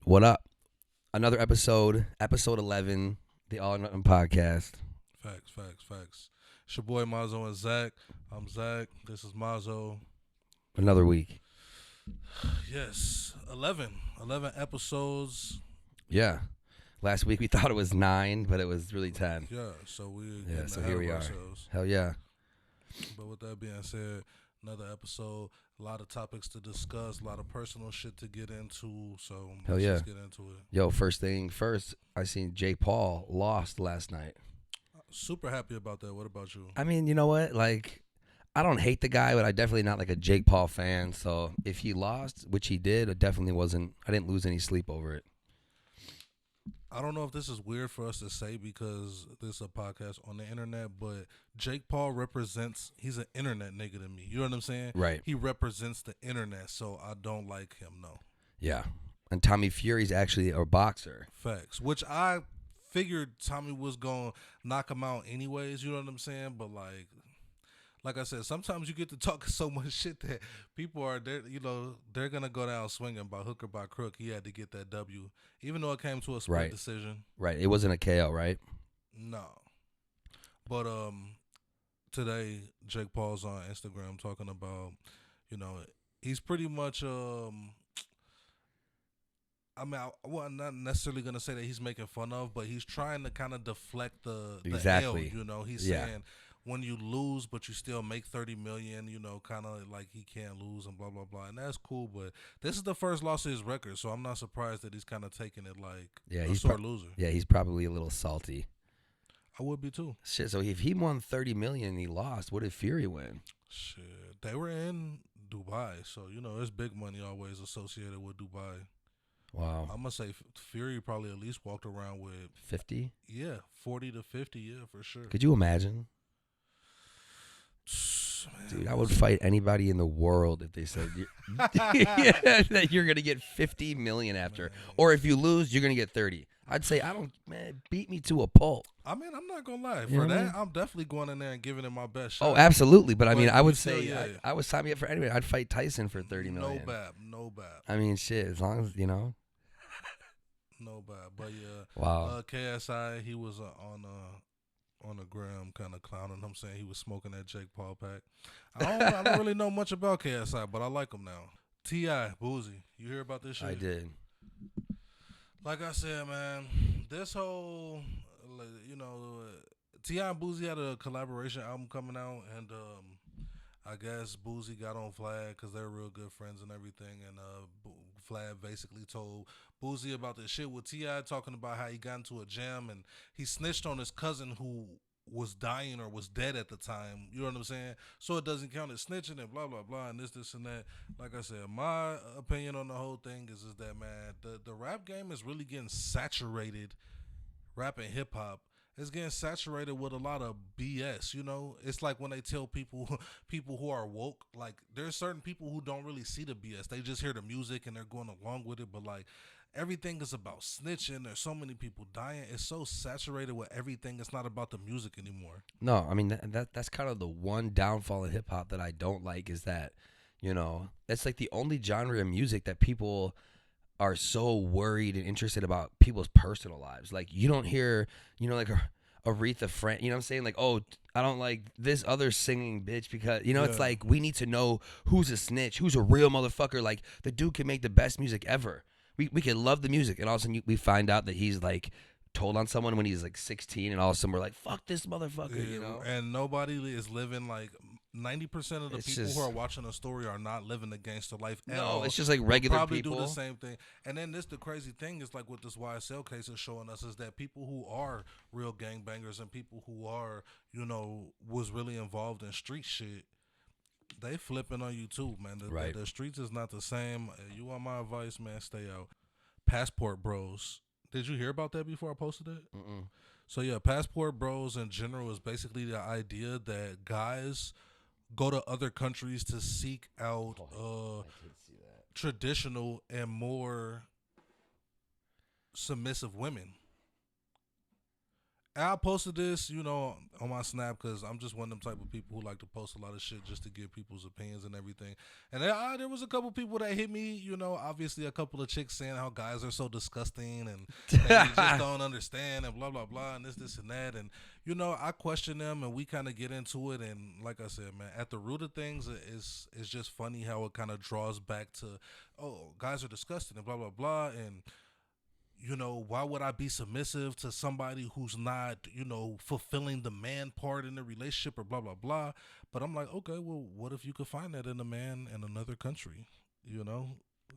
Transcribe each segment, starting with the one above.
What up? Another episode 11, the All or Nothing podcast. Facts. It's your boy Mazo and Zach. I'm Zach. This is Mazo. Another week. Yes, 11 episodes. Yeah. Last week we thought it was 9, but it was really 10. Yeah, so we're Yeah, getting so ahead here we of are. ourselves. Hell yeah. But with that being said, another episode, a lot of topics to discuss, a lot of personal shit to get into. So Hell let's yeah. just get into it. Yo, first thing first, I seen Jake Paul lost last night. Super happy about that. What about you? I mean, you know what? Like, I don't hate the guy, but I definitely not like a Jake Paul fan. So if he lost, which he did, it definitely wasn't. I didn't lose any sleep over it. I don't know if this is weird for us to say because this is a podcast on the internet, but Jake Paul he's an internet nigga to me. You know what I'm saying? Right. He represents the internet, so I don't like him, no. Yeah. And Tommy Fury's actually a boxer. Facts. Which I figured Tommy was going to knock him out anyways, you know what I'm saying? But like I said, sometimes you get to talk so much shit that people are there, they're going to go down swinging by hook or by crook. He had to get that W, even though it came to a split decision. Right. It wasn't a KO, right? No. But today Jake Paul's on Instagram talking about, he's pretty much I'm not necessarily gonna say that he's making fun of, but he's trying to kind of deflect the Exactly. L. He's saying when you lose, but you still make $30 million, kind of like he can't lose and blah blah blah, and that's cool. But this is the first loss of his record, so I'm not surprised that he's kind of taking it like a sore loser. Yeah, he's probably a little salty. I would be too. Shit, so if he won $30 million and he lost, what did Fury win? Shit, they were in Dubai, so there's big money always associated with Dubai. Wow. I'm going to say Fury probably at least walked around with 50? Yeah, 40 to 50, yeah, for sure. Could you imagine? Man, dude, I would fight anybody in the world if they said that you're going to get $50 million after. Man. Or if you lose, you're going to get 30. I'd say, beat me to a pulp. I mean, I'm not going to lie. For that, I'm definitely going in there and giving it my best shot. Oh, absolutely. But I mean, I would still, say, I would sign me up for anybody. I'd fight Tyson for $30 million. No bad. I mean, shit, as long as, No bad. But yeah. Wow. KSI, he was on the gram kind of clowning him, saying he was smoking that Jake Paul pack. I don't really know much about KSI, but I like him now. T.I., Boozy. You hear about this shit? I did. Like I said, man, this whole, T.I. and Boozy had a collaboration album coming out, and I guess Boozy got on Vlad because they're real good friends and everything, and Vlad basically told Boozy about this shit with T.I., talking about how he got into a jam and he snitched on his cousin who was dying or was dead at the time. You know what I'm saying? So it doesn't count as snitching and blah, blah, blah, and this and that. Like I said, my opinion on the whole thing is that, man, the rap game is really getting saturated, rap and hip-hop. It's getting saturated with a lot of BS, It's like when they tell people who are woke, like there's certain people who don't really see the BS. They just hear the music and they're going along with it, but like everything is about snitching. There's so many people dying. It's so saturated with everything. It's not about the music anymore. No, I mean, that's kind of the one downfall in hip-hop that I don't like is that, it's like the only genre of music that people are so worried and interested about people's personal lives. Like, you don't hear, like Aretha Franklin, you know what I'm saying? Like, oh, I don't like this other singing bitch because, it's like we need to know who's a snitch, who's a real motherfucker. Like, the dude can make the best music ever. We can love the music, and all of a sudden we find out that he's, like, told on someone when he's, like, 16, and all of a sudden we're like, fuck this motherfucker, And nobody is living, like, 90% of the people who are watching a story are not living a gangster life at all. No, it's just like regular probably people. Do the same thing. And then the crazy thing is like what this YSL case is showing us is that people who are real gangbangers and people who are, was really involved in street shit, they flipping on you too, man. The streets is not the same. You want my advice, man, stay out. Passport Bros. Did you hear about that before I posted it? Mm-mm. So yeah, Passport Bros in general is basically the idea that guys go to other countries to seek out traditional and more submissive women. And I posted this, on my Snap because I'm just one of them type of people who like to post a lot of shit just to give people's opinions and everything. And there was a couple people that hit me, obviously a couple of chicks saying how guys are so disgusting and they just don't understand and blah, blah, blah, and this, and that. And, I question them and we kind of get into it. And like I said, man, at the root of things, it's just funny how it kind of draws back to, oh, guys are disgusting and blah, blah, blah. And, why would I be submissive to somebody who's not, fulfilling the man part in the relationship or blah, blah, blah. But I'm like, okay, well, what if you could find that in a man in another country?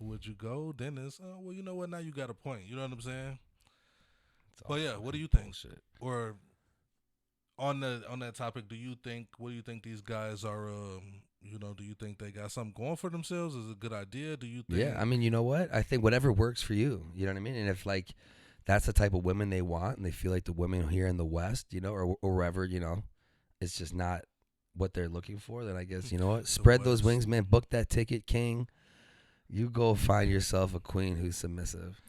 Would you go? Then it's, well, you know what? Now you got a point. You know what I'm saying? But yeah, what do you think? Bullshit. Or on that topic, what do you think these guys are, do you think they got something going for themselves? Is it a good idea? Do you think? Yeah, I mean, you know what? I think whatever works for you. You know what I mean? And if like that's the type of women they want, and they feel like the women here in the West, or wherever, it's just not what they're looking for, then I guess you know what? Spread those wings, man. Book that ticket, King. You go find yourself a queen who's submissive.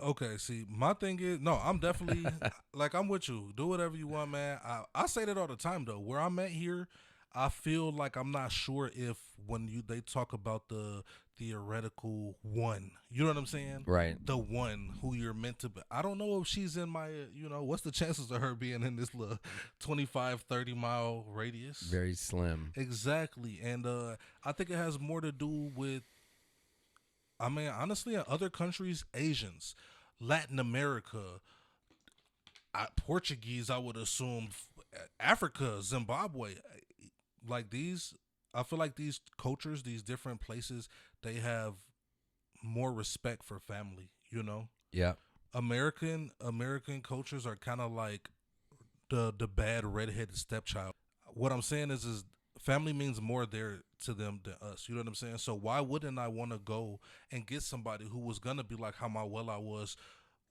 Okay, see, my thing is, no, I'm definitely like I'm with you. Do whatever you want, man. I say that all the time though. Where I'm at here, I feel like I'm not sure if when they talk about the theoretical one, you know what I'm saying? Right. The one who you're meant to be. I don't know if she's in my, what's the chances of her being in this little 25, 30 mile radius? Very slim. Exactly. And I think it has more to do with, I mean, honestly, in other countries, Asians, Latin America, Portuguese, I would assume, Africa, Zimbabwe, like these, I feel like these cultures, these different places, they have more respect for family, Yeah. American cultures are kind of like the bad redheaded stepchild. What I'm saying is family means more there to them than us. You know what I'm saying? So why wouldn't I want to go and get somebody who was gonna be like how my Wello was,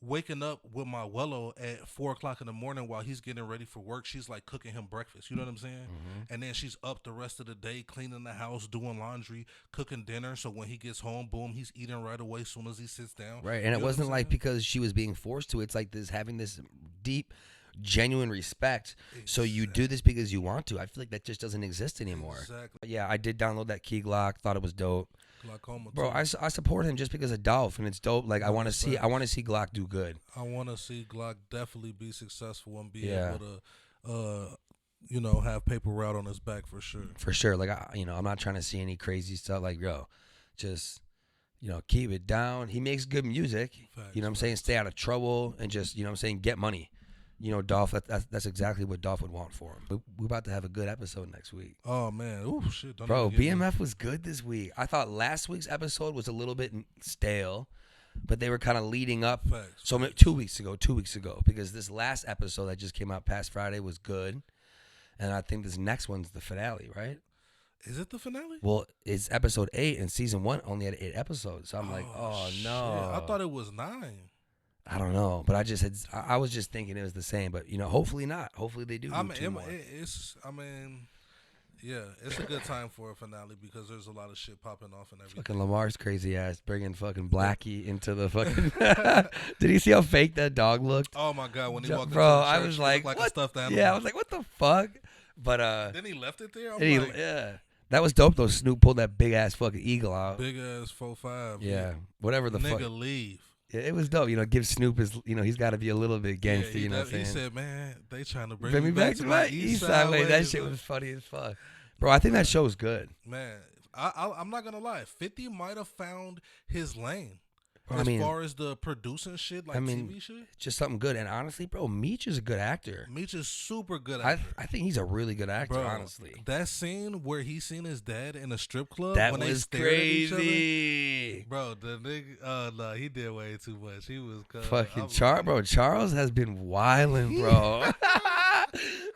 waking up with my Wello at 4:00 in the morning while he's getting ready for work. She's like cooking him breakfast. You know what I'm saying? Mm-hmm. And then she's up the rest of the day cleaning the house, doing laundry, cooking dinner. So when he gets home, boom, he's eating right away as soon as he sits down. Right. And it wasn't like because she was being forced to. It's like this having this deep, genuine respect. Exactly. So you do this because you want to. I feel like that just doesn't exist anymore. Exactly. Yeah, I did download that Key Glock. Thought it was dope. Glaucoma, bro. I support him just because of Dolph, and it's dope. Like I want to see Glock do good. I want to see Glock definitely be successful and be Yeah. able to, have paper route on his back for sure. For sure. Like I'm not trying to see any crazy stuff. Like just keep it down. He makes good music. Facts, You know what I'm saying? Stay out of trouble and just what I'm saying, get money. Dolph, that's exactly what Dolph would want for him. We're about to have a good episode next week. Oh, man. Ooh, shit. Bro, BMF was good this week. I thought last week's episode was a little bit stale, but they were kind of leading up. Facts. So 2 weeks ago, because this last episode that just came out past Friday was good. And I think this next one's the finale, right? Is it the finale? Well, it's episode 8, and season 1 only had 8 episodes. So I'm like, oh, shit. no. I thought it was 9. I don't know, but I was just thinking it was the same, but hopefully not. Hopefully they do. Two more. It's a good time for a finale because there's a lot of shit popping off and everything. Fucking Lamar's crazy ass bringing fucking Blackie into the fucking. Did you see how fake that dog looked? Oh my god, when he walked bro, into the church, I was like, what? A stuffed animal. Yeah, I was like, what the fuck? But then he left it there. Yeah, that was dope though. Snoop pulled that big ass fucking eagle out. Big ass 4.5. Yeah, whatever the fuck. Nigga leave. Yeah, it was dope. Give Snoop his, he's got to be a little bit gangster, Yeah, what I'm saying? He said, man, they trying to bring me back to my east side way. That shit was funny as fuck. Bro, I think that show's good. Man, I'm not going to lie. 50 might have found his lane. Bro, as far as the producing shit, like TV shit? Just something good. And honestly, bro, Meech is a good actor. Meech is super good actor. I think he's a really good actor, bro, honestly. That scene where he seen his dad in a strip club, that when was they stared crazy. At each other, bro, the nigga, no, he did way too much. He was fucking Charles has been wilding, bro.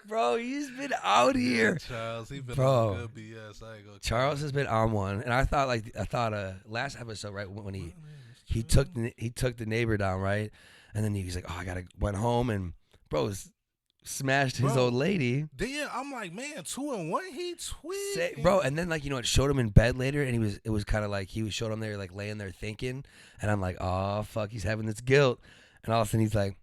Bro, he's been out here. Charles, he been on good BS. I ain't gonna Charles has been on one, and I thought last episode, right, when he took the neighbor down, right, and then he's like, oh, went home and bro smashed his old lady. Then I'm like, man, 2-1, he tweaked, bro. And then it showed him in bed later, and it was kind of like showed him there like laying there thinking, and I'm like, oh fuck, he's having this guilt, and all of a sudden he's like.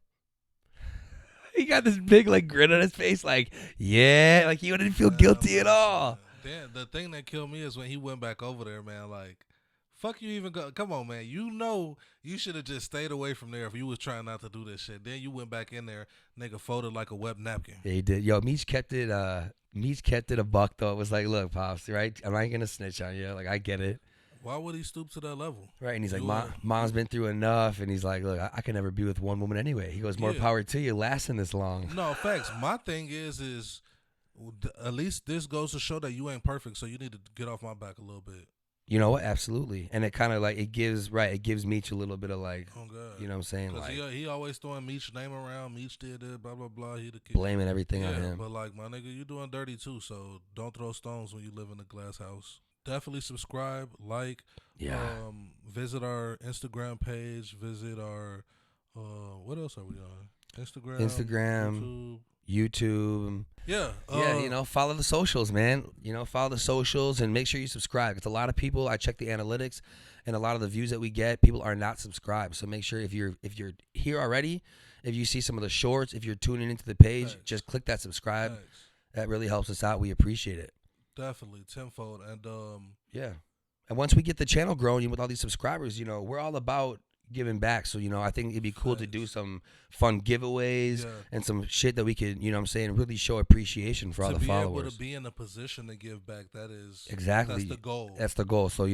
He got this big like grin on his face, like yeah, like he didn't feel guilty at all. Then the thing that killed me is when he went back over there, man. Like, fuck you even go. Come on, man. You know you should have just stayed away from there if you was trying not to do this shit. Then you went back in there, nigga folded like a wet napkin. Yeah, he did. Yo, Meech kept it. Meech kept it a buck though. It was like, look, pops, right? I'm not gonna snitch on you. Like I get it. Why would he stoop to that level? Right, and he's like, mom's been through enough, and he's like, look, I can never be with one woman anyway. He goes, more power to you, lasting this long. No, facts. My thing is at least this goes to show that you ain't perfect, so you need to get off my back a little bit. You know what? Absolutely. And it kind of like, it gives Meech a little bit of like, oh God. You know what I'm saying? Like, he always throwing Meech's name around. Meech did it, blah, blah, blah. He the kid. Blaming everything on him. But like, my nigga, you doing dirty too, so don't throw stones when you live in a glass house. Definitely subscribe, like, visit our Instagram page, visit our, what else are we on? Instagram, YouTube. Yeah. Follow the socials, man. Follow the socials and make sure you subscribe. It's a lot of people. I check the analytics and a lot of the views that we get, people are not subscribed. So make sure if you're here already, if you see some of the shorts, if you're tuning into the page, just click that subscribe. That really helps us out. We appreciate it. Definitely, tenfold. And and once we get the channel growing with all these subscribers, we're all about giving back. So, I think it'd be cool to do some fun giveaways and some shit that we could, really show appreciation for all the followers. To be able to be in a position to give back, that is exactly that's the goal. That's the goal. So,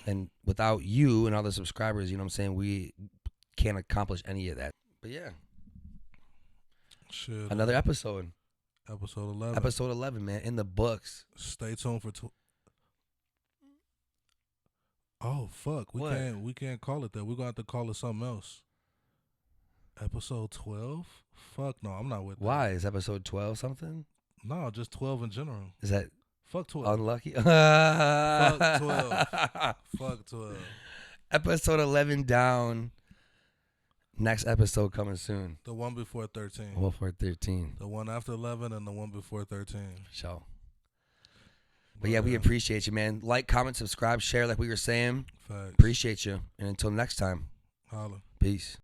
and without you and all the subscribers, we can't accomplish any of that. But yeah. Shit. Another episode. Episode 11. Episode 11, man, in the books. Stay tuned for oh fuck, we can't call it that. We're gonna have to call it something else. Episode 12? Fuck no, I'm not with that. Why? Is episode 12 something? No, just 12 in general. Is that fuck 12? Unlucky. Fuck 12. Fuck 12. Episode 11 down. Next episode coming soon. The one before 13. One before 13. The one after 11 and the one before 13. Sure. But yeah, we appreciate you, man. Like, comment, subscribe, share like we were saying. Facts. Appreciate you. And until next time. Holla. Peace.